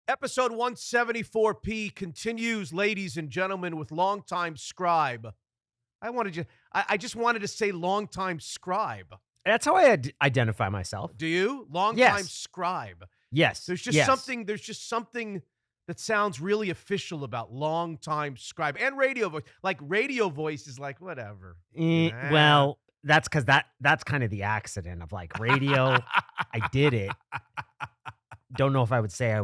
Episode 174P continues, ladies and gentlemen, with longtime scribe. I just wanted to say longtime scribe. That's how I identify myself. Do you? Longtime Yes. scribe. Yes. There's just something that sounds really official about longtime scribe and radio voice. Like radio voice is like whatever. Well, that's because that's kind of the accident of like radio. I did it. Don't know if I would say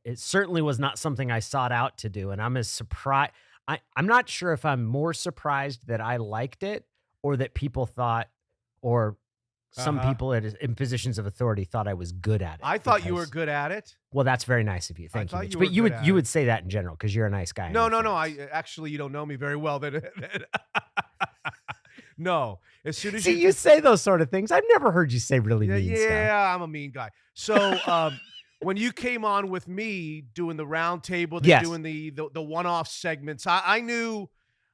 it certainly was not something I sought out to do. And I'm as surprised. I'm not sure if I'm more surprised that I liked it or that people thought, or some people in positions of authority thought I was good at it. I thought you were good at it. Well, that's very nice of you. Thank you. Mitch. But you would say that in general because you're a nice guy. No. I actually, you don't know me very well. No. As soon as you say those sort of things, I've never heard you say really mean stuff. Yeah, I'm a mean guy. So when you came on with me doing the round table, doing the one-off segments, I knew.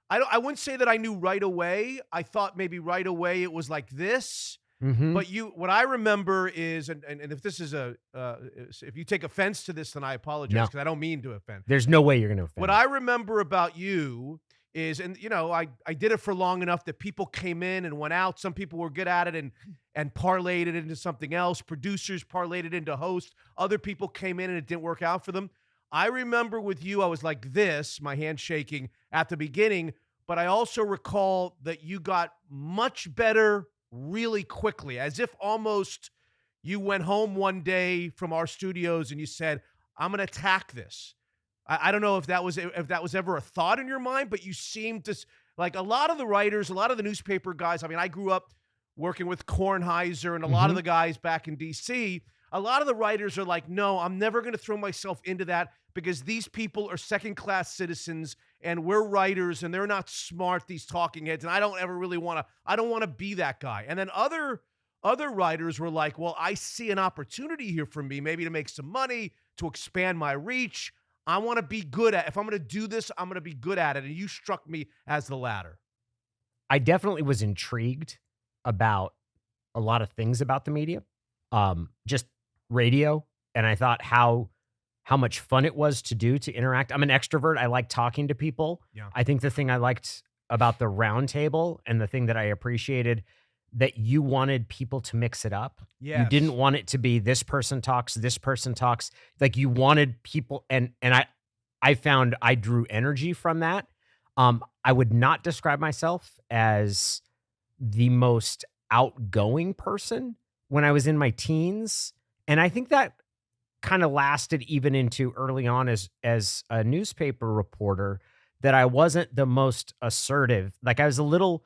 I wouldn't say that I knew right away. I thought maybe right away it was like this. Mm-hmm. But what I remember is, and if this is if you take offense to this, then I apologize because I don't mean to offend. There's no way you're going to offend. What I remember about you is, and I did it for long enough that people came in and went out. Some people were good at it and parlayed it into something else. Producers parlayed it into host. Other people came in and it didn't work out for them. I remember with you, I was like this, my hand shaking at the beginning, but I also recall that you got much better really quickly, as if almost you went home one day from our studios and you said, I'm going to attack this. I don't know if that was ever a thought in your mind, but you seemed to, like a lot of the writers, a lot of the newspaper guys. I mean, I grew up working with Kornheiser and a lot of the guys back in DC. A lot of the writers are like, no, I'm never going to throw myself into that because these people are second-class citizens and we're writers and they're not smart, these talking heads, and I don't ever really want to be that guy. And then other writers were like, well, I see an opportunity here for me, maybe to make some money, to expand my reach. I want to be good at, if I'm going to do this, I'm going to be good at it. And you struck me as the latter. I definitely was intrigued about a lot of things about the media, just radio. And I thought how much fun it was to interact. I'm an extrovert. I like talking to people. Yeah. I think the thing I liked about the round table and the thing that I appreciated that you wanted people to mix it up. Yes. You didn't want it to be this person talks. Like you wanted people. And I found I drew energy from that. I would not describe myself as the most outgoing person when I was in my teens. And I think that kind of lasted even into early on as a newspaper reporter, that I wasn't the most assertive. Like I was a little,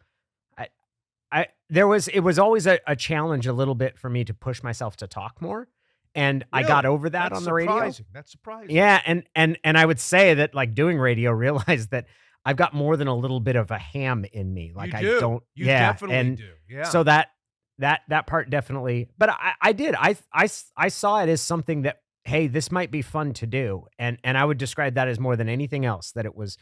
it was always a challenge a little bit for me to push myself to talk more. And really? I got over that on the radio. That's surprising. Yeah. And I would say that like doing radio, realized that I've got more than a little bit of a ham in me. Like You definitely do. Yeah. So that part definitely, but I saw it as something that, hey, this might be fun to do. And I would describe that as more than anything else, that it was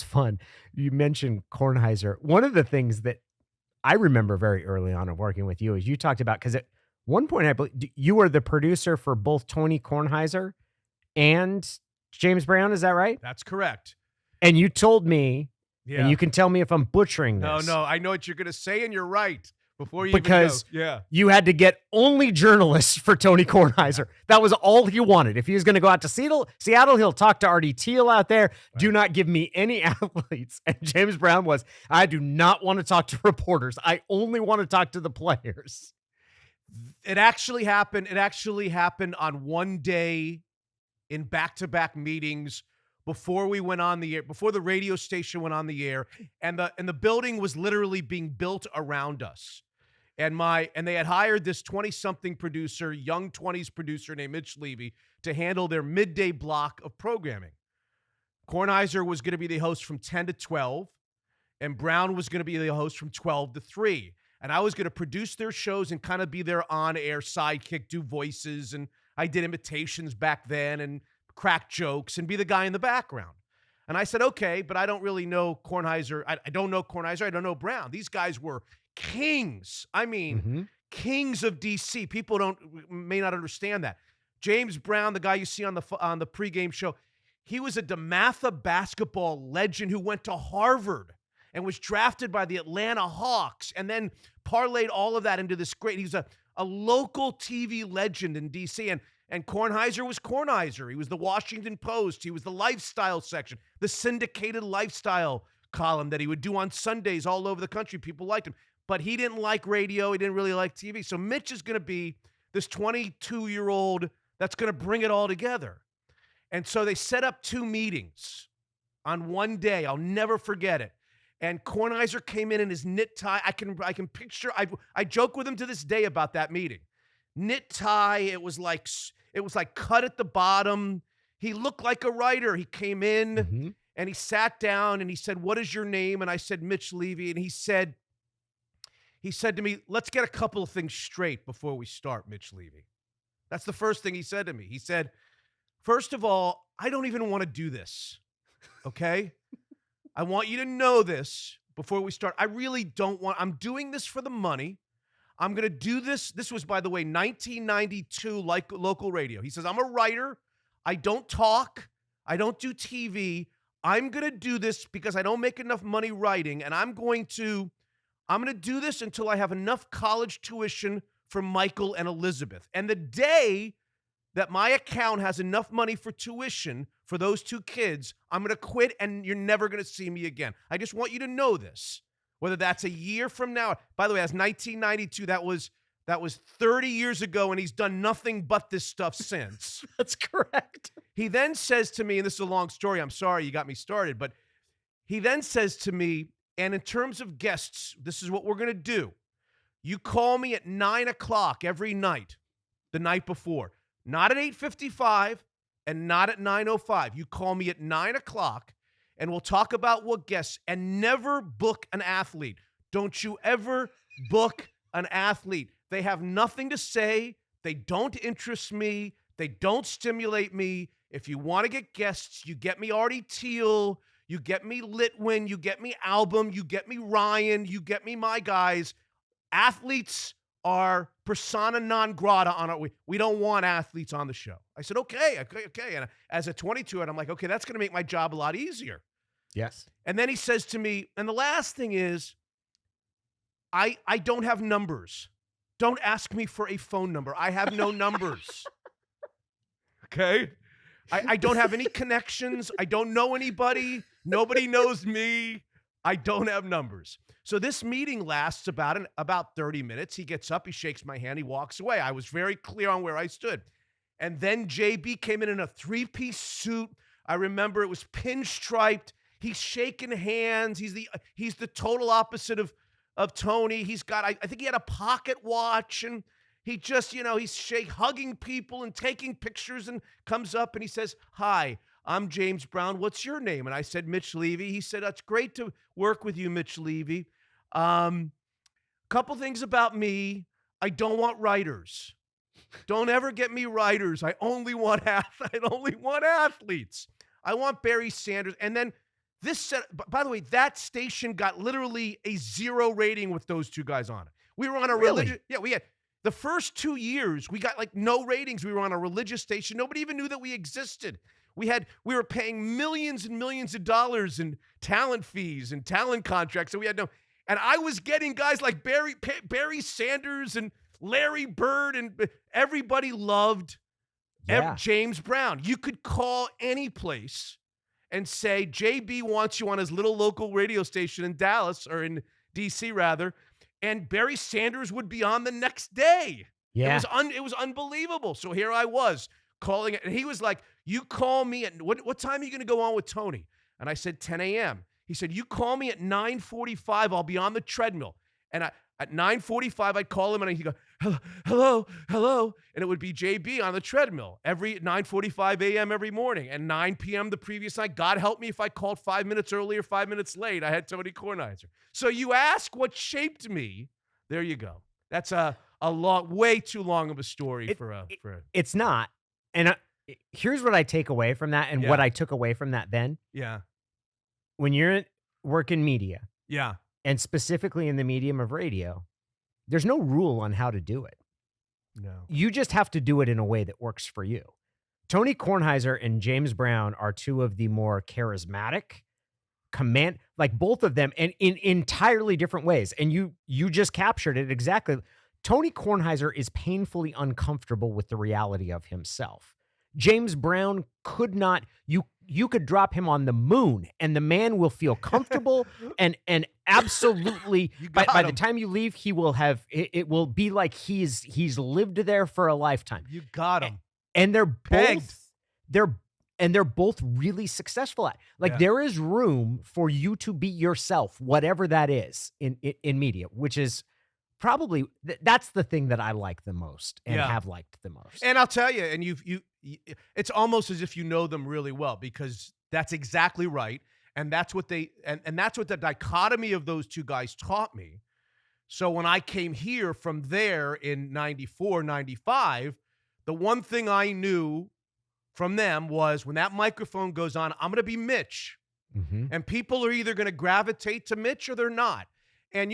fun. You mentioned Kornheiser. One of the things that I remember very early on of working with you is you talked about, because at one point I believe you were the producer for both Tony Kornheiser and James Brown. Is that right? That's correct. And you told me, and you can tell me if I'm butchering this. No, I know what you're going to say, and you're right. Before you because even go. Yeah. You had to get only journalists for Tony Kornheiser. That was all he wanted. If he was going to go out to Seattle, he'll talk to Artie Teal out there. Right. Do not give me any athletes. And James Brown was, I do not want to talk to reporters. I only want to talk to the players. It actually happened. It actually happened on one day in back-to-back meetings before we went on the air, before the radio station went on the air, and the building was literally being built around us. And they had hired this 20-something producer, young 20s producer named Mitch Levy, to handle their midday block of programming. Kornheiser was going to be the host from 10 to 12, and Brown was going to be the host from 12 to 3. And I was going to produce their shows and kind of be their on-air sidekick, do voices, and I did imitations back then and crack jokes and be the guy in the background. And I said, okay, but I don't really know Kornheiser. I don't know Kornheiser. I don't know Brown. These guys were kings. I mean, kings of DC. People may not understand that. James Brown, the guy you see on the pregame show, he was a DeMatha basketball legend who went to Harvard and was drafted by the Atlanta Hawks and then parlayed all of that into this great. He's a local TV legend in D.C. And Kornheiser was Kornheiser. He was the Washington Post. He was the lifestyle section, the syndicated lifestyle column that he would do on Sundays all over the country. People liked him. But he didn't like radio. He didn't really like TV. So Mitch is going to be this 22-year-old that's going to bring it all together. And so they set up 2 meetings on one day. I'll never forget it. And Kornheiser came in his knit tie. I can picture. I joke with him to this day about that meeting. Knit tie. It was like cut at the bottom. He looked like a writer. He came in and he sat down and he said, "What is your name?" And I said, "Mitch Levy." And he said to me, "Let's get a couple of things straight before we start, Mitch Levy." That's the first thing he said to me. He said, "First of all, I don't even want to do this. Okay? I want you to know this before we start. I really don't want. I'm doing this for the money. I'm going to do this." This was, by the way, 1992, like local radio. He says, "I'm a writer. I don't talk. I don't do TV. I'm going to do this because I don't make enough money writing, and I'm going to do this until I have enough college tuition for Michael and Elizabeth. And the day that my account has enough money for tuition for those 2 kids, I'm going to quit and you're never going to see me again. I just want you to know this." Whether that's a year from now. By the way, that's 1992. That was 30 years ago, and he's done nothing but this stuff since. That's correct. He then says to me, and this is a long story. I'm sorry you got me started, but he then says to me, "And in terms of guests, this is what we're going to do. You call me at 9 o'clock every night, the night before. Not at 8:55 and not at 9:05. You call me at 9 o'clock, and we'll talk about what guests, and never book an athlete. Don't you ever book an athlete. They have nothing to say. They don't interest me. They don't stimulate me. If you want to get guests, you get me Artie Teal, you get me Litwin, you get me Album, you get me Ryan, you get me my guys. Athletes are persona non grata on it. We don't want athletes on the show." I said, okay. And as a 22-year-old, I'm like, okay, that's going to make my job a lot easier. Yes. And then he says to me, and the last thing is, I don't have numbers. Don't ask me for a phone number. I have no numbers. Okay? I don't have any connections. I don't know anybody. Nobody knows me. I don't have numbers. So this meeting lasts about 30 minutes. He gets up, he shakes my hand, he walks away. I was very clear on where I stood. And then JB came in a 3-piece suit. I remember it was pinstriped. He's shaking hands. He's the total opposite of Tony. He's got, I think he had a pocket watch, and he just, he's hugging people and taking pictures, and comes up and he says, "Hi, I'm James Brown. What's your name?" And I said, "Mitch Levy." He said, "It's great to work with you, Mitch Levy. Couple things about me. I don't want writers. Don't ever get me writers. I only want athletes. I want Barry Sanders." And then by the way, that station got literally a 0 rating with those 2 guys on it. We were on a religious, we had the first 2 years, we got like no ratings. We were on a religious station. Nobody even knew that we existed. We were paying millions and millions of dollars in talent fees and talent contracts. So we had and I was getting guys like Barry Sanders and Larry Bird, and everybody loved James Brown. You could call any place and say, "JB wants you on his little local radio station in Dallas," or in DC rather, and Barry Sanders would be on the next day. Yeah. It was unbelievable. So here I was calling it, and he was like, "You call me at what time are you going to go on with Tony?" And I said 10 a.m. He said, "You call me at 9:45. I'll be on the treadmill." And at 9:45, I'd call him, and he'd go, hello, and it would be JB on the treadmill every 9:45 a.m. every morning, and 9 p.m. the previous night. God help me if I called 5 minutes early or 5 minutes late. I had Tony Kornheiser. So you ask what shaped me. There you go. That's a way too long of a story for a. It's not. And here's what I take away from that, and what I took away from that then. Yeah. When you're working media, yeah, and specifically in the medium of radio, there's no rule on how to do it. No. You just have to do it in a way that works for you. Tony Kornheiser and James Brown are two of the more charismatic like both of them, and in entirely different ways. And you just captured it exactly. Tony Kornheiser is painfully uncomfortable with the reality of himself. James Brown could not, you could drop him on the moon and the man will feel comfortable and absolutely by the time you leave, he will have it will be like he's lived there for a lifetime. You got him. And they're Pegged. they're both really successful at. Like there is room for you to be yourself, whatever that is in media, which is probably that's the thing that I like the most and have liked the most. And I'll tell you, and it's almost as if you know them really well, because that's exactly right. And that's what and that's what the dichotomy of those two guys taught me. So when I came here from there in 94, 95, the one thing I knew from them was when that microphone goes on, I'm going to be Mitch. Mm-hmm. And people are either going to gravitate to Mitch or they're not. And,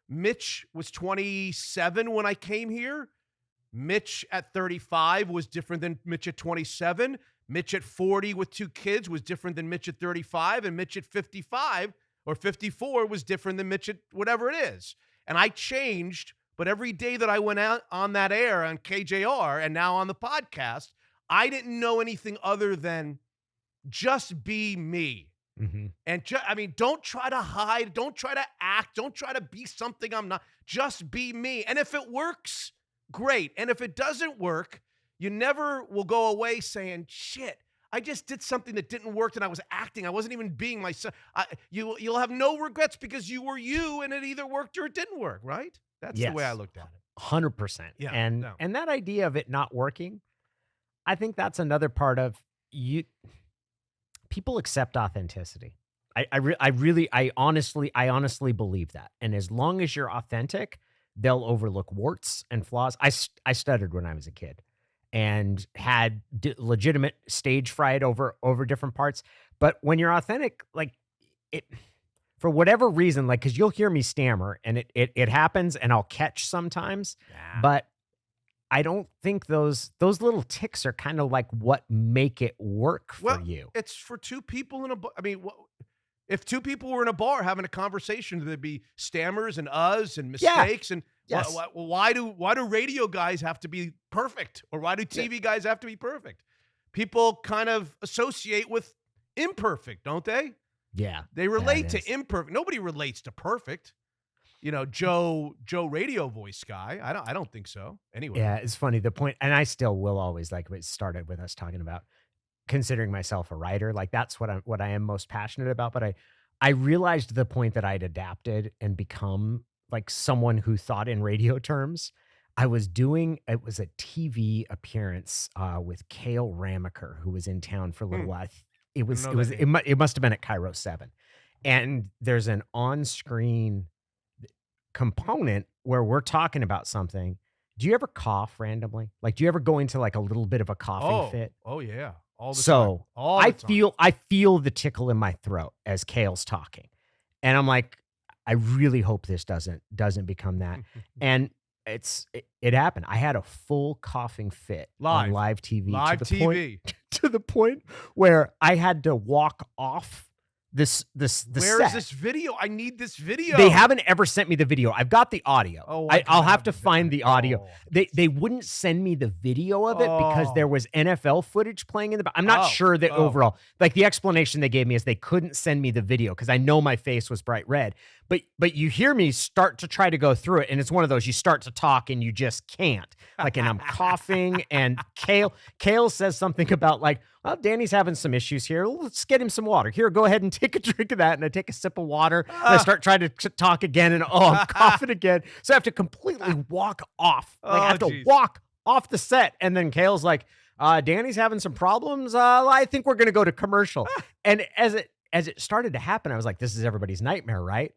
Mitch was 27 when I came here. Mitch at 35 was different than Mitch at 27. Mitch at 40 with 2 kids was different than Mitch at 35. And Mitch at 55 or 54 was different than Mitch at whatever it is. And I changed, but every day that I went out on that air on KJR and now on the podcast, I didn't know anything other than just be me. Mm-hmm. And don't try to hide. Don't try to act. Don't try to be something I'm not. Just be me. And if it works, great. And if it doesn't work, you never will go away saying, shit, I just did something that didn't work and I was acting. I wasn't even being myself. You'll have no regrets because you were you and it either worked or it didn't work, right? That's the way I looked at it. 100%. Yeah. And that idea of it not working, I think that's another part of you. People accept authenticity. I honestly believe that. And as long as you're authentic, they'll overlook warts and flaws. I stuttered when I was a kid and had legitimate stage fright over different parts. But when you're authentic, like it, for whatever reason, like, cause you'll hear me stammer and it happens and I'll catch sometimes, but I don't think those little tics are kind of like what make it work for you. It's for two people in a bar. I mean, if two people were in a bar having a conversation, there'd be stammers and uhs and mistakes. And why do radio guys have to be perfect? Or why do TV guys have to be perfect? People kind of associate with imperfect, don't they? Yeah. They relate to imperfect. Nobody relates to perfect. Joe radio voice guy. I don't think so. Anyway. Yeah, it's funny. The point, and I still will always like what started with us talking about considering myself a writer. Like that's what I am most passionate about. But I realized the point that I'd adapted and become like someone who thought in radio terms. It was a TV appearance with Cale Ramaker, who was in town for a little while. It must have been at Cairo 7. And there's an on-screen component where we're talking about something. Do you ever cough randomly? Like, do you ever go into like a little bit of a coughing fit? Oh yeah. All the time. All the time. I feel the tickle in my throat as Cale's talking. And I'm like, I really hope this doesn't become that. And it happened. I had a full coughing fit on live TV. To the point where I had to walk off the Where set. is this video? I need this video. They haven't ever sent me the video. I've got the audio. Oh, I'll have to find the audio. They wouldn't send me the video of it because there was NFL footage playing in the back. I'm not sure that overall, like the explanation they gave me is they couldn't send me the video because I know my face was bright red. But you hear me start to try to go through it, and it's one of those you start to talk and you just can't. Like, and I'm coughing, and Cale says something about like, well, Danny's having some issues here. Let's get him some water. Here, go ahead and take a drink of that. And I take a sip of water, and I start trying to talk again, and I'm coughing again. So I have to completely walk off. Like, I have to walk off the set, and then Cale's like, Danny's having some problems. I think we're gonna go to commercial. And as it started to happen, I was like, this is everybody's nightmare, right?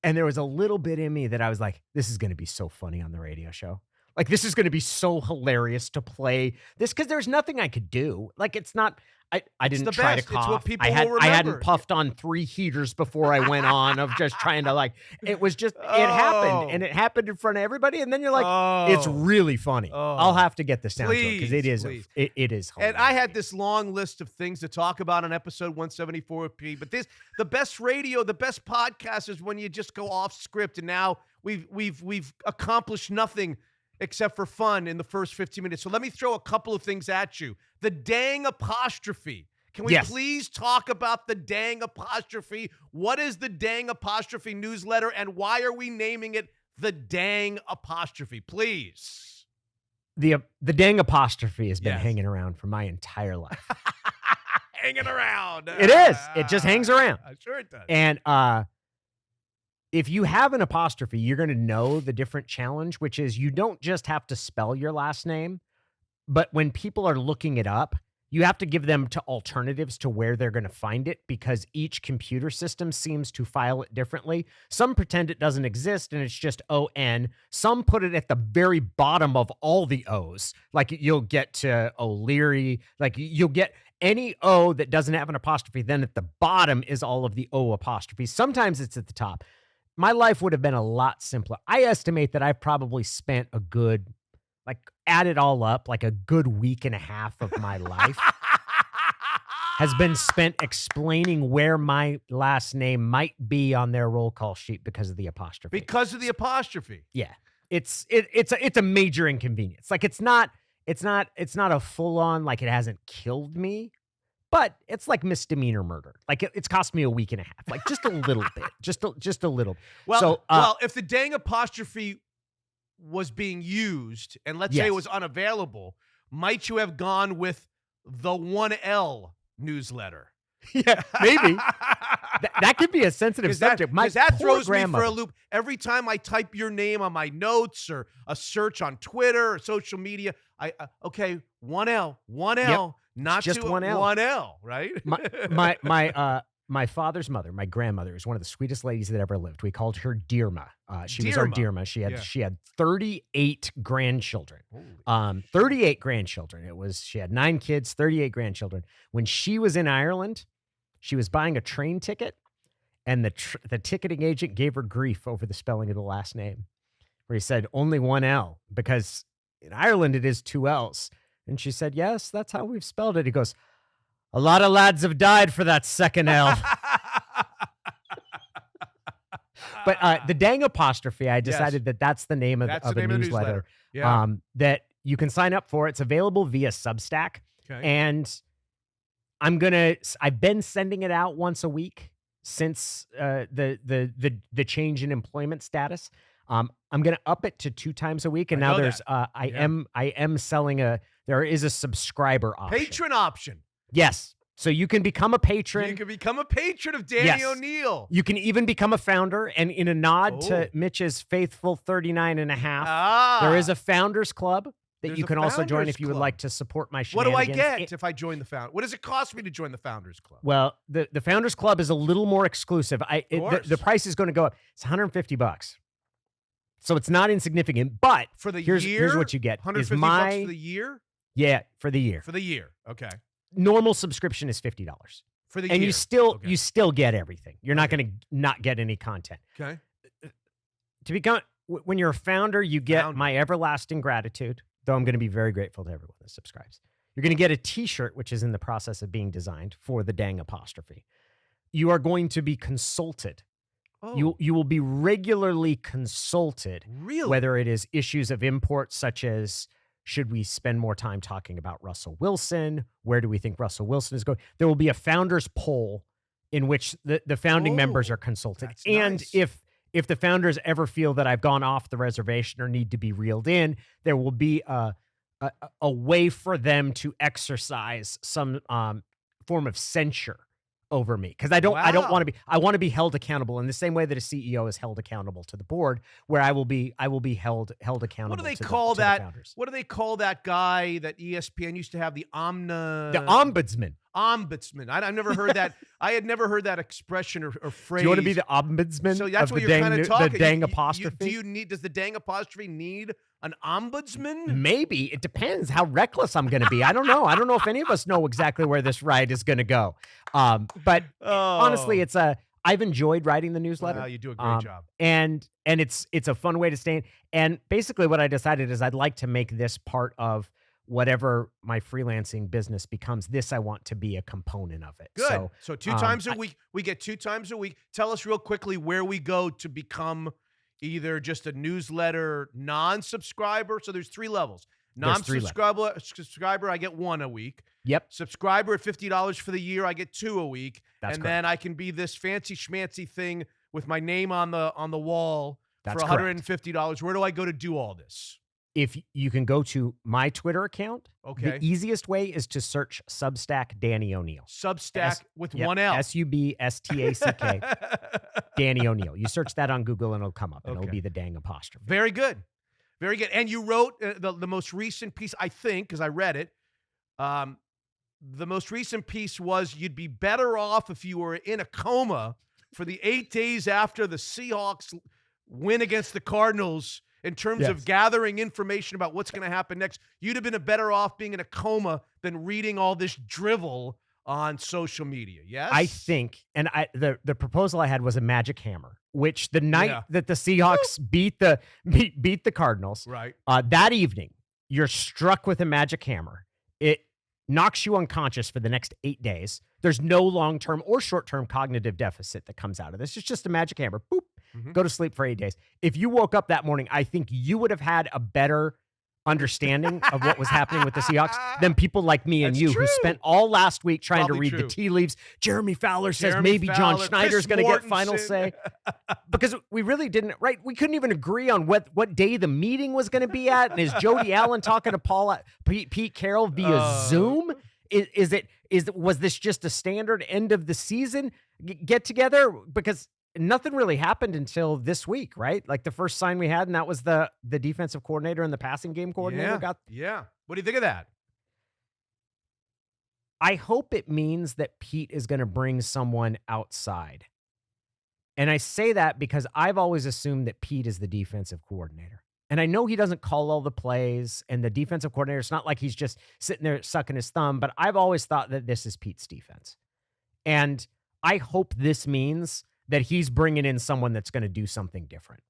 And there was a little bit in me that I was like, this is going to be so funny on the radio show. Like, this is going to be so hilarious to play this because there's nothing I could do. Like, it's not. I It's didn't the try to best. cough. It's what people I will remember. hadn't puffed on 3 heaters before I went on of just trying to like. It was just it happened, and it happened in front of everybody, and then you're like, it's really funny. I'll have to get the sound to it because it is please. it is hilarious. And I had this long list of things to talk about on episode 174 with P. But the best radio, the best podcast is when you just go off script. And now we've accomplished nothing except for fun in the first 15 minutes. So let me throw a couple of things at you. The dang apostrophe. Can we please talk about the dang apostrophe? What is the dang apostrophe newsletter, and why are we naming it the dang apostrophe? Please. The dang apostrophe has been hanging around for my entire life. Hanging around. It is. It just hangs around. Sure it does. And if you have an apostrophe, you're going to know the different challenge, which is you don't just have to spell your last name, but when people are looking it up, you have to give them to alternatives to where they're going to find it because each computer system seems to file it differently. Some pretend it doesn't exist and it's just O-N. Some put it at the very bottom of all the O's. Like you'll get to O'Leary, like you'll get any O that doesn't have an apostrophe. Then at the bottom is all of the O apostrophes. Sometimes it's at the top. My life would have been a lot simpler. I estimate that I've probably spent a good, like, add it all up, like a good week and a half of my life has been spent explaining where my last name might be on their roll call sheet because of the apostrophe. Because of the apostrophe. Yeah. It's a major inconvenience. Like it's not a full on, like it hasn't killed me, but it's like misdemeanor murder. Like it's cost me a week and a half, like just a little bit, just a little. Well, well, if the dang apostrophe was being used, and let's say it was unavailable, might you have gone with the 1L newsletter? Yeah, maybe. That could be a sensitive subject. That throws me for a loop. Every time I type your name on my notes or a search on Twitter or social media, okay, 1L, not just 1L. 1L, right? My father's mother, my grandmother, is one of the sweetest ladies that ever lived. We called her Dearma. She was our Dearma. She had 38 grandchildren. 38 grandchildren. She had 9 kids, 38 grandchildren. When she was in Ireland, she was buying a train ticket, and the ticketing agent gave her grief over the spelling of the last name, where he said only 1L because in Ireland it is 2 L's. And she said, yes, that's how we've spelled it. He goes, a lot of lads have died for that second L. But the dang apostrophe, I decided that's the name of a newsletter. Yeah. That you can sign up for. It's available via Substack. Okay. And I've been sending it out once a week since the change in employment status. I'm going to up it to 2 times a week. And now I am selling there is a subscriber option. Patron option. Yes. So you can become a patron. You can become a patron of Danny O'Neill. You can even become a founder. And in a nod to Mitch's faithful 39 and a half, there is a founders club that you can also join if you would like to support my shenanigans. What do I get if I join the founder? What does it cost me to join the founders club? Well, the founders club is a little more exclusive. The price is going to go up. It's $150. So it's not insignificant, but for the year, here's what you get. $150 for the year? Yeah, for the year. For the year. Okay. Normal subscription is $50 for the year. And you still get everything. You're not going to not get any content. Okay. When you're a founder, you get my everlasting gratitude, though I'm going to be very grateful to everyone that subscribes. You're going to get a t-shirt, which is in the process of being designed for the dang apostrophe. You are going to be consulted. You will be regularly consulted, whether it is issues of import, such as should we spend more time talking about Russell Wilson? Where do we think Russell Wilson is going? There will be a founders poll in which the founding members are consulted. And if the founders ever feel that I've gone off the reservation or need to be reeled in, there will be a way for them to exercise some form of censure over me, because I don't want to be. I want to be held accountable in the same way that a CEO is held accountable to the board, where I will be held accountable. What do they to call the founders. What do they call that guy that ESPN used to have? The ombudsman. Ombudsman. I've never heard that. I had never heard that expression or phrase. Do you want to be the ombudsman? So that's of what the you're dang, kind of talking. the dang apostrophe. Does the dang apostrophe need an ombudsman? Maybe. It depends how reckless I'm going to be. I don't know. I don't know if any of us know exactly where this ride is going to go. But honestly, I've enjoyed writing the newsletter. Well, you do a great job. And it's a fun way to stay in. And basically what I decided is I'd like to make this part of whatever my freelancing business becomes. This I want to be a component of it. Good. So 2 times a week. We get 2 times a week. Tell us real quickly where we go to become either just a newsletter non-subscriber. So there's 3 levels. Non-subscriber, I get 1 a week. Yep. Subscriber at $50 for the year, I get 2 a week. That's and correct. then I can be this fancy schmancy thing with my name on the wall That's for $150. Where do I go to do all this? If you can go to my Twitter account, Okay. the easiest way is to search Substack Danny O'Neill. Substack with 1 L. Substack Danny O'Neill. You search that on Google and it'll come up, and it'll Okay. be the dang apostrophe. Very good. Very good. And you wrote the most recent piece, I think, because I read it. The most recent piece was you'd be better off if you were in a coma for the 8 days after the Seahawks win against the Cardinals in terms of gathering information about what's going to happen next. You'd have been better off being in a coma than reading all this drivel on social media. Yes? I think, and the proposal I had was a magic hammer, which the night that the Seahawks beat the Cardinals, right, that evening, you're struck with a magic hammer. It knocks you unconscious for the next 8 days. There's no long-term or short-term cognitive deficit that comes out of this. It's just a magic hammer. Boop. Go to sleep for 8 days. If you woke up that morning, I think you would have had a better understanding of what was happening with the Seahawks than people like me and That's you true. who spent all last week trying Probably to read true. the tea leaves. Jeremy Fowler says Jeremy maybe John Fowler, Schneider's Chris going to get final Mortensen. say. Because we really didn't, right? We couldn't even agree on what day the meeting was going to be at. And is Jody Allen talking to Pete Carroll via Zoom? Was this just a standard end of the season get together? Because nothing really happened until this week, right? Like the first sign we had, and that was the defensive coordinator and the passing game coordinator Yeah. What do you think of that? I hope it means that Pete is going to bring someone outside. And I say that because I've always assumed that Pete is the defensive coordinator. And I know he doesn't call all the plays, and the defensive coordinator, it's not like he's just sitting there sucking his thumb, but I've always thought that this is Pete's defense. And I hope this means that he's bringing in someone that's going to do something different.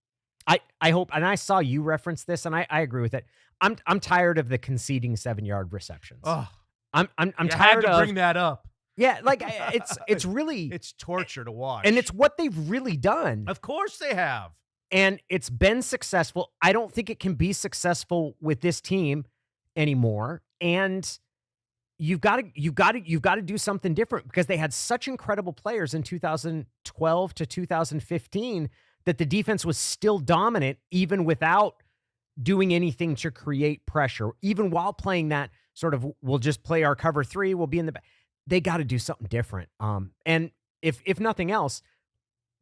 I hope, and I saw you reference this, and I agree with it. I'm tired of the conceding 7-yard receptions. Oh, I'm you tired had to of bring that up. Yeah, like it's really It's torture to watch. and it's what they've really done. Of course they have. And it's been successful. I don't think it can be successful with this team anymore. And you've got to do something different because they had such incredible players in 2012 to 2015 that the defense was still dominant even without doing anything to create pressure. Even while playing that sort of, we'll just play our cover 3, we'll be in the back. They got to do something different. And if nothing else,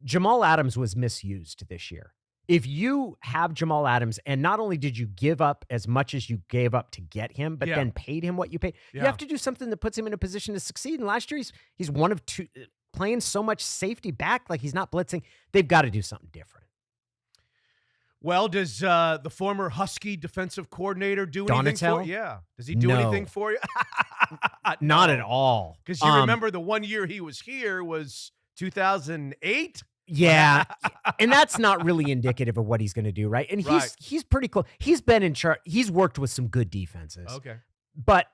Jamal Adams was misused this year. If you have Jamal Adams, and not only did you give up as much as you gave up to get him, but then paid him what you paid, you have to do something that puts him in a position to succeed. And last year, he's one of two, playing so much safety back, like he's not blitzing. They've got to do something different. Well, does the former Husky defensive coordinator do anything for you? Yeah. Does he do anything for you? Not at all. Because you remember the one year he was here was 2008? Yeah. And that's not really indicative of what he's going to do, right? And he's pretty close. He's been in charge. He's worked with some good defenses. Okay. But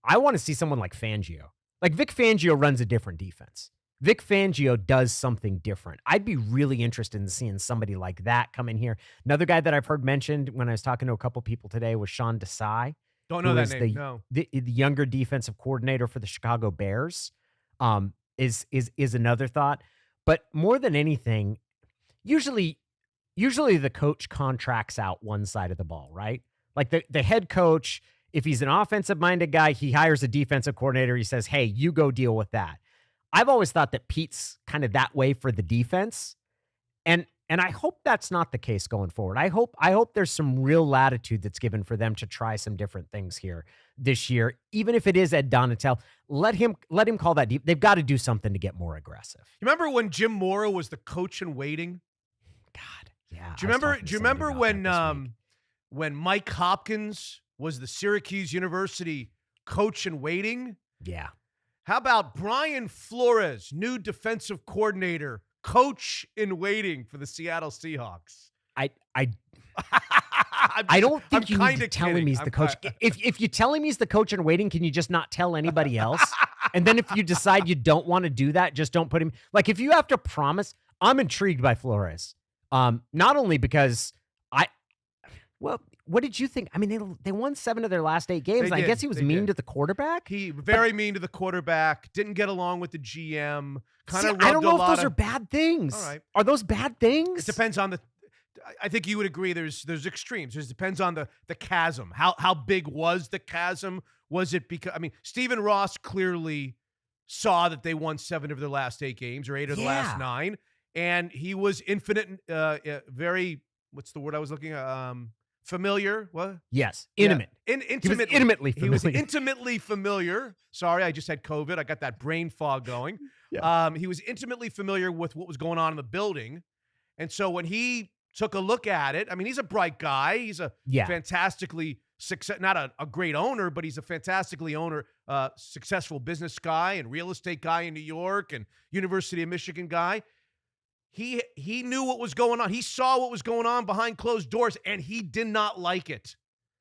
I want to see someone like Fangio. Like Vic Fangio runs a different defense. Vic Fangio does something different. I'd be really interested in seeing somebody like that come in here. Another guy that I've heard mentioned when I was talking to a couple people today was Sean Desai. Don't know that name, no. The younger defensive coordinator for the Chicago Bears is another thought. But more than anything, usually the coach contracts out one side of the ball, right? Like the head coach, if he's an offensive-minded guy, he hires a defensive coordinator. He says, hey, you go deal with that. I've always thought that Pete's kind of that way for the defense. And And I hope that's not the case going forward. I hope there's some real latitude that's given for them to try some different things here this year. Even if it is Ed Donatel, let him call that deep. They've got to do something to get more aggressive. You remember when Jim Mora was the coach in waiting? God, yeah. Do you remember when Mike Hopkins was the Syracuse University coach in waiting? Yeah. How about Brian Flores, new defensive coordinator, coach in waiting for the Seattle Seahawks? I don't think you need to tell him he's the coach. If you tell him he's the coach in waiting, can you just not tell anybody else? And then if you decide you don't want to do that, just don't put him. Like, if you have to promise, I'm intrigued by Flores. Not only because what did you think? I mean, they won 7 of their last 8 games. I guess he was mean to the quarterback. He very mean to the quarterback. Didn't get along with the GM. I don't know if those are bad things. All right. Are those bad things? It depends on the. I think you would agree. There's extremes. It depends on the chasm. How big was the chasm? Was it because Stephen Ross clearly saw that they won 7 of their last 8 games or 8 of the last 9, and he was very. What's the word I was looking at? Familiar? What? Yes. Intimate. Yeah. Intimately familiar. He was intimately familiar. Sorry, I just had COVID. I got that brain fog going. Yeah. He was intimately familiar with what was going on in the building. And so when he took a look at it, he's a bright guy. He's a fantastically not a great owner, but he's a fantastically successful business guy and real estate guy in New York and University of Michigan guy. He knew what was going on. He saw what was going on behind closed doors, and he did not like it.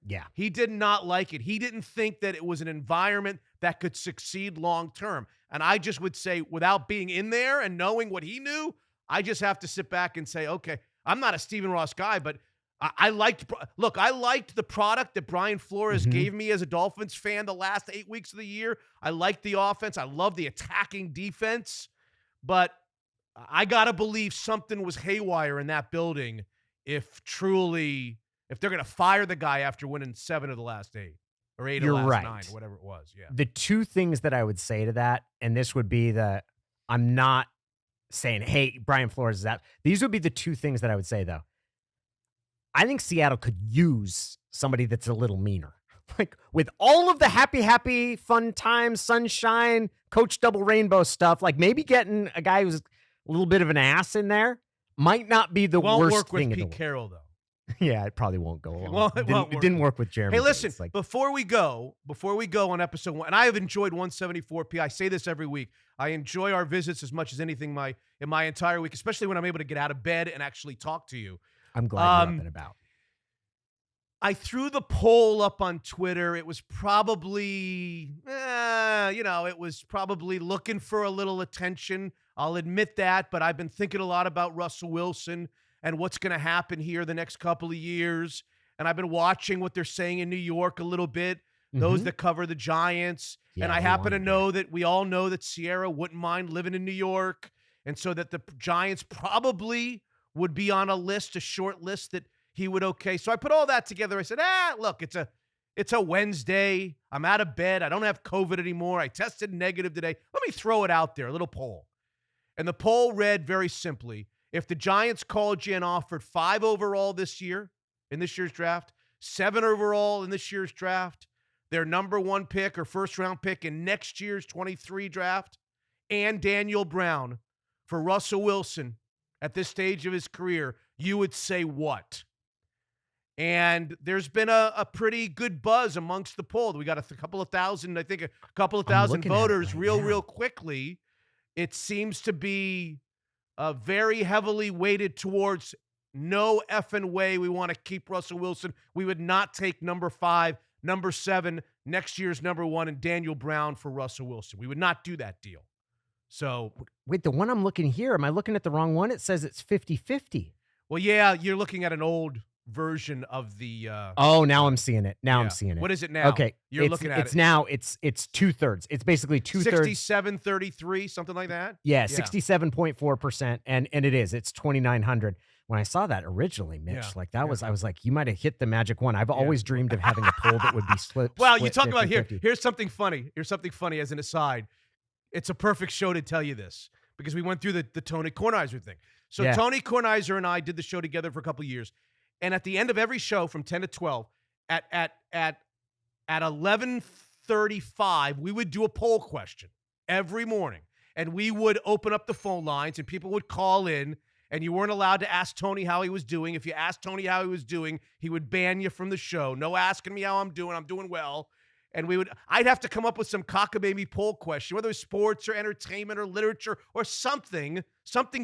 Yeah. He did not like it. He didn't think that it was an environment that could succeed long term. And I just would say, without being in there and knowing what he knew, I just have to sit back and say, okay, I'm not a Stephen Ross guy, but I liked the product that Brian Flores gave me as a Dolphins fan the last 8 weeks of the year. I liked the offense. I love the attacking defense, but I got to believe something was haywire in that building if they're going to fire the guy after winning 7 of the last 8 or 8 of the last 9 or whatever it was. Yeah. The 2 things that I would say to that, and this would be I'm not saying, hey, Brian Flores is that. These would be the 2 things that I would say, though. I think Seattle could use somebody that's a little meaner. Like, with all of the happy, fun times, sunshine, coach double rainbow stuff, like maybe getting a guy who's a little bit of an ass in there might not be the worst work thing with in the Pete Carroll, though. Yeah, it probably won't go along. It didn't work with Jeremy. Hey, listen, before we go on episode 1, and I have enjoyed 174P. I say this every week. I enjoy our visits as much as anything in my entire week, especially when I'm able to get out of bed and actually talk to you. I'm glad you're up and about. I threw the poll up on Twitter. It was probably, looking for a little attention. I'll admit that, but I've been thinking a lot about Russell Wilson and what's going to happen here the next couple of years. And I've been watching what they're saying in New York a little bit, those that cover the Giants. Yeah, and I happen to know that we all know that Sierra wouldn't mind living in New York. And so that the Giants probably would be on a short list that he would okay. So I put all that together. I said, look, it's a Wednesday. I'm out of bed. I don't have COVID anymore. I tested negative today. Let me throw it out there, a little poll. And the poll read very simply, if the Giants called you and offered 5 overall this year, in this year's draft, 7 overall in this year's draft, their number 1 pick or first-round pick in next year's 23 draft, and Daniel Brown for Russell Wilson at this stage of his career, you would say what? And there's been a pretty good buzz amongst the poll. We got a couple of thousand voters real quickly. It seems to be very heavily weighted towards no effing way we want to keep Russell Wilson. We would not take number 5, number 7, next year's number 1, and Daniel Brown for Russell Wilson. We would not do that deal. So, wait, the one I'm looking here, am I looking at the wrong one? It says it's 50-50. Well, yeah, you're looking at an old version of the now I'm seeing it. I'm seeing it. What is it now? Okay. You're looking at it. It's 2/3. It's basically 2/3. 67-33, something like that. Yeah, 67.4%. And it is. It's 2,900. When I saw that originally, Mitch, I was like, you might have hit the magic one. I've always dreamed of having a poll that would be split. Well, you talk about here's something funny. Here's something funny as an aside. It's a perfect show to tell you this because we went through the Tony Kornheiser thing. So Yeah. Tony Kornheiser and I did the show together for a couple of years. And at the end of every show from 10 to 12, at 11:35, we would do a poll question every morning. And we would open up the phone lines and people would call in, and you weren't allowed to ask Tony how he was doing. If you asked Tony how he was doing, he would ban you from the show. No asking me how I'm doing well. And I'd have to come up with some cockamamie poll question, whether it's sports or entertainment or literature or something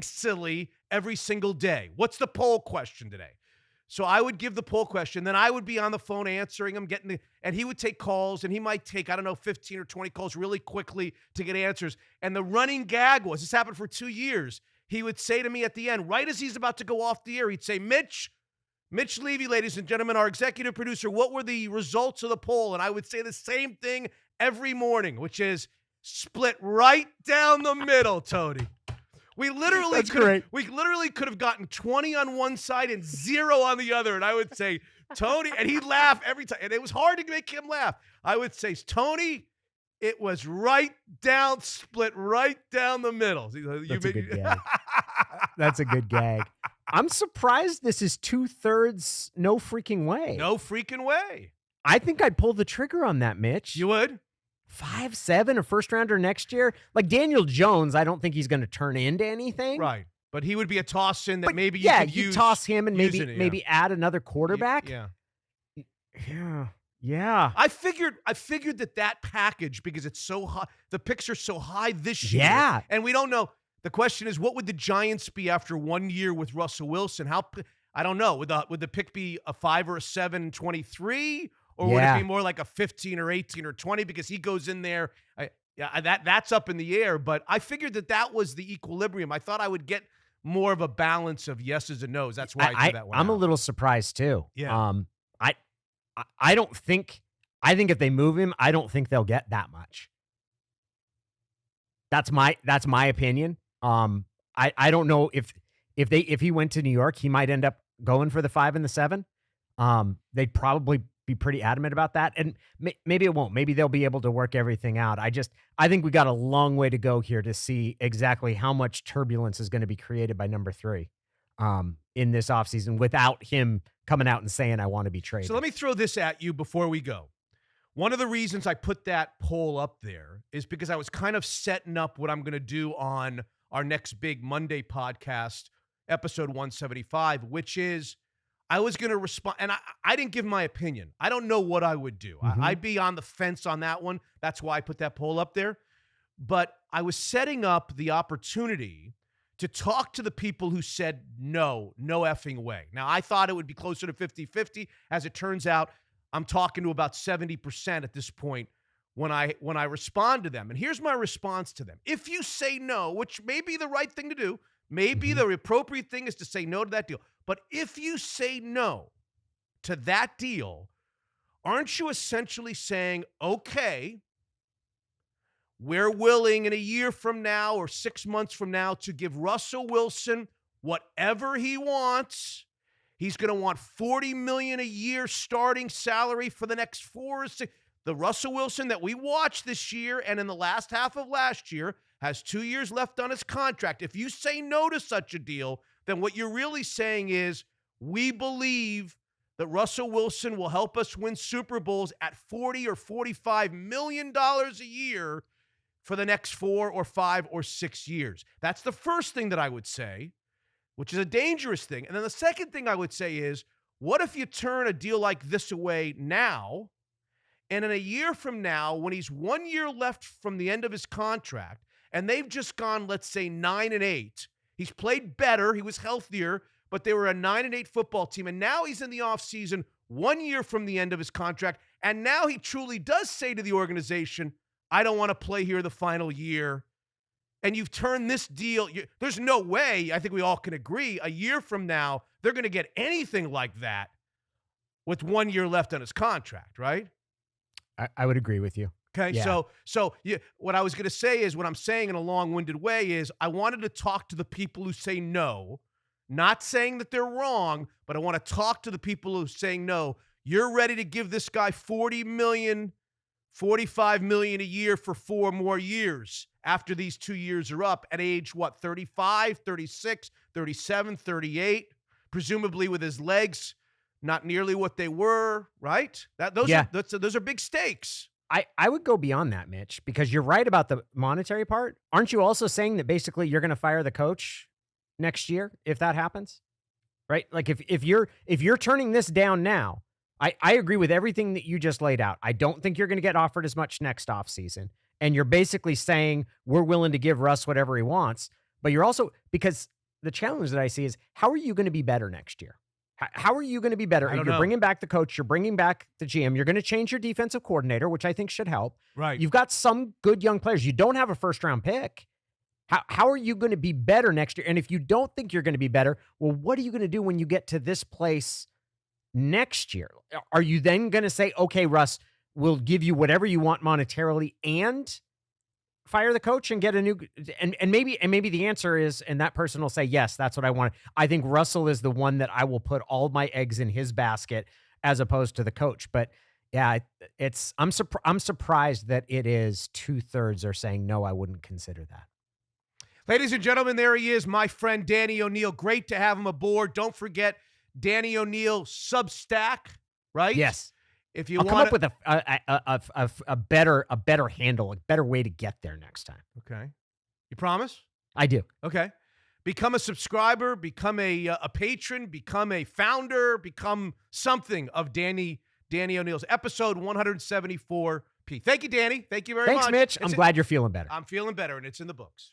silly every single day. What's the poll question today? So I would give the poll question, then I would be on the phone answering them, and he would take calls, and he might take, 15 or 20 calls really quickly to get answers. And the running gag was, this happened for 2 years, he would say to me at the end, right as he's about to go off the air, he'd say, Mitch Levy, ladies and gentlemen, our executive producer, what were the results of the poll? And I would say the same thing every morning, which is split right down the middle, Tony. We literally could have gotten 20 on one side and 0 on the other. And I would say, Tony, and he'd laugh every time. And it was hard to make him laugh. I would say, Tony, it was split right down the middle. That's a good gag. That's a good gag. I'm surprised this is 2/3 no freaking way. No freaking way. I think I'd pull the trigger on that, Mitch. You would? 5-7, a first rounder next year. Like Daniel Jones, I don't think he's going to turn into anything. Right. But he would be a toss in that but maybe you could use. Toss him and maybe maybe add another quarterback. Yeah. I figured that package, because it's so high, the picks are so high this year. Yeah. And we don't know. The question is, what would the Giants be after 1 year with Russell Wilson? I don't know. Would the pick be a 5 or a 7, 23? Or would it be more like a 15 or 18 or 20 because he goes in there? That's up in the air. But I figured that was the equilibrium. I thought I would get more of a balance of yeses and nos. That's why I threw that one I'm out. a little surprised too. Yeah. I don't think. I think if they move him, I don't think they'll get that much. That's my opinion. I don't know if he went to New York, he might end up going for the 5 and the 7. They'd probably be pretty adamant about that. And maybe it won't. Maybe they'll be able to work everything out. I think we got a long way to go here to see exactly how much turbulence is going to be created by number 3 in this offseason without him coming out and saying, I want to be traded. So let me throw this at you before we go. One of the reasons I put that poll up there is because I was kind of setting up what I'm going to do on our next big Monday podcast, episode 175, which is I was going to respond, and I didn't give my opinion. I don't know what I would do. Mm-hmm. I'd be on the fence on that one. That's why I put that poll up there. But I was setting up the opportunity to talk to the people who said no effing way. Now, I thought it would be closer to 50-50. As it turns out, I'm talking to about 70% at this point when I respond to them. And here's my response to them. If you say no, which may be the right thing to do, maybe the appropriate thing is to say no to that deal. But if you say no to that deal, aren't you essentially saying, okay, we're willing in a year from now or 6 months from now to give Russell Wilson whatever he wants. He's going to want $40 million a year starting salary for the next 4 or 6. The Russell Wilson that we watched this year and in the last half of last year has 2 years left on his contract. If you say no to such a deal, then what you're really saying is we believe that Russell Wilson will help us win Super Bowls at $40 or $45 million a year for the next 4 or 5 or 6 years. That's the first thing that I would say, which is a dangerous thing. And then the second thing I would say is, what if you turn a deal like this away now, and in a year from now, when he's 1 year left from the end of his contract, and they've just gone, let's say, 9-8, he's played better, he was healthier, but they were a 9-8 football team, and now he's in the offseason 1 year from the end of his contract, and now he truly does say to the organization, I don't want to play here the final year. And you've turned this deal. There's no way, I think we all can agree, a year from now, they're going to get anything like that with 1 year left on his contract, right? I would agree with you. Okay, Yeah. so what I was going to say is, what I'm saying in a long-winded way is, I wanted to talk to the people who say no, not saying that they're wrong, but I want to talk to the people who are saying no. You're ready to give this guy $40 million $45 million a year for 4 more years after these 2 years are up at age, what, 35, 36, 37, 38, presumably with his legs not nearly what they were, right? Those are big stakes. I would go beyond that, Mitch, because you're right about the monetary part. Aren't you also saying that basically you're going to fire the coach next year if that happens? Right? Like if you're turning this down now, I agree with everything that you just laid out. I don't think you're going to get offered as much next offseason. And you're basically saying we're willing to give Russ whatever he wants. But you're also, because the challenge that I see is, how are you going to be better next year? How are you going to be better? You're bringing back the coach. You're bringing back the GM. You're going to change your defensive coordinator, which I think should help. Right. You've got some good young players. You don't have a first-round pick. How are you going to be better next year? And if you don't think you're going to be better, well, what are you going to do when you get to this place next year? Are you then going to say, okay, Russ, we'll give you whatever you want monetarily and fire the coach and get a new, and maybe the answer is, and that person will say, yes, that's what I want. I think Russell is the one that I will put all my eggs in his basket as opposed to the coach. But yeah, I'm surprised that it is 2/3 are saying, no, I wouldn't consider that. Ladies and gentlemen, there he is, my friend Danny O'Neil. Great to have him aboard. Don't forget Danny O'Neil Substack, right? Yes. If you I'll want come up with a better handle, a better way to get there next time. Okay. You promise? I do. Okay. Become a subscriber, become a patron, become a founder, become something of Danny O'Neil's episode 174P. Thank you, Danny. Thank you very much. Thanks, Mitch. I'm glad you're feeling better. I'm feeling better, and it's in the books.